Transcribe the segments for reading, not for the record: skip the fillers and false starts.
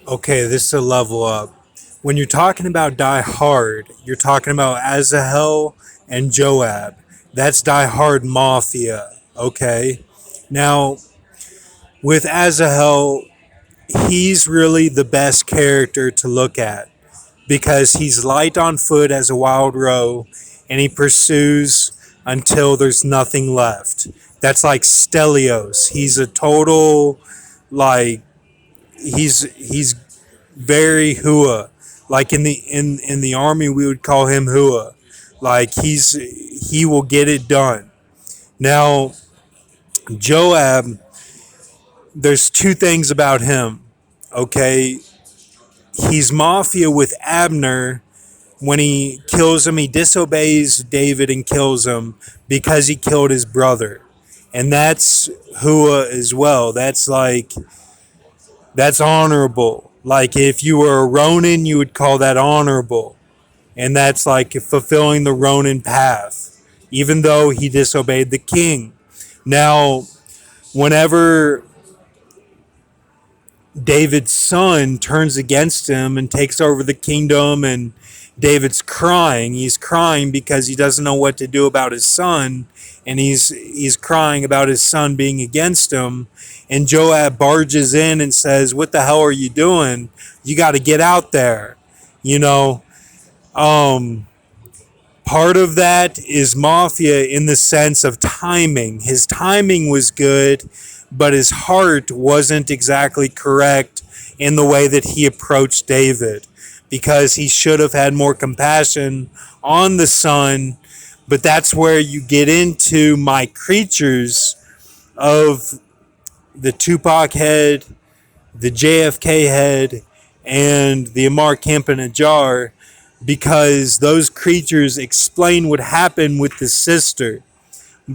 Okay, this is a level up. When you're talking about Die Hard, you're talking about asahel and Joab. That's Die Hard Mafia. Okay. Now, with asahel, he's really the best character to look at because he's light on foot as a wild roe and he pursues until there's nothing left. That's like Stelios. He's a total, like, he's very hua. Like in the army, we would call him hua. Like he will get it done. Now Joab, there's two things about him. Okay, he's mafia with Abner. When he kills him, he disobeys David and kills him because he killed his brother, and that's hua as well. That's honorable. Like if you were a Ronin, you would call that honorable. And that's like fulfilling the Ronin path, even though he disobeyed the king. Now, whenever David's son turns against him and takes over the kingdom, and David's crying, he's crying because he doesn't know what to do about his son, and he's crying about his son being against him. And Joab barges in and says, "What the hell are you doing? You got to get out there." You know, um, part of that is mafia in the sense of timing. His timing was good, but his heart wasn't exactly correct in the way that he approached David because he should have had more compassion on the son. But that's where you get into my creatures of the Tupac head, the JFK head, and the Amar Camp-in-a-Jar, because those creatures explain what happened with the sister.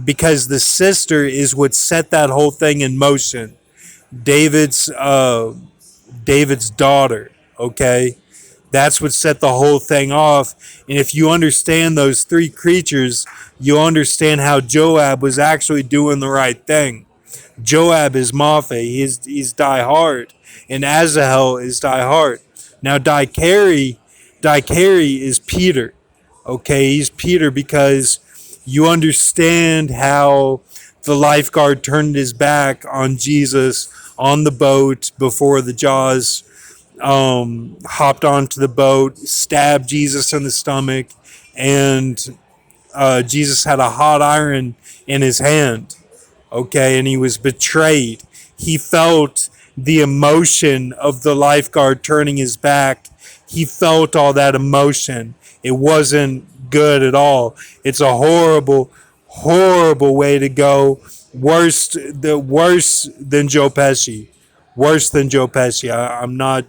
Because the sister is what set that whole thing in motion. David's David's daughter. Okay, that's what set the whole thing off. And if you understand those three creatures, you understand how Joab was actually doing the right thing. Joab is Mafia. He's die hard, and Asahel is die hard. Now Carey is Peter. Okay, he's Peter because you understand how the lifeguard turned his back on Jesus on the boat before the Jaws hopped onto the boat, stabbed Jesus in the stomach, and Jesus had a hot iron in his hand. Okay, and he was betrayed. He felt the emotion of the lifeguard turning his back. He felt all that emotion. It wasn't good at all. It's a horrible, horrible way to go. Worse than Joe Pesci. Worse than Joe Pesci. I'm not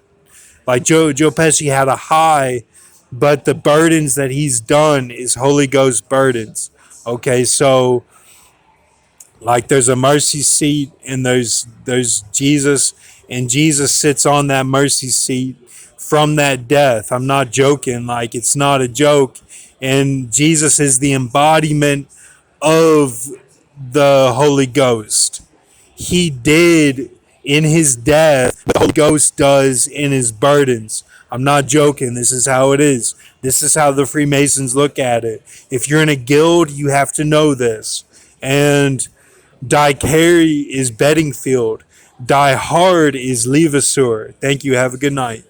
like Joe Pesci had a high, but the burdens that he's done is Holy Ghost burdens. Okay, so like there's a mercy seat and there's Jesus, and Jesus sits on that mercy seat from that death. I'm not joking, like it's not a joke. And Jesus is the embodiment of the Holy Ghost. He did in his death what the Holy Ghost does in his burdens. I'm not joking. This is how it is. This is how the Freemasons look at it. If you're in a guild, you have to know this. And Die Carey is Bedingfield. Die Hard is Levasseur. Thank you. Have a good night.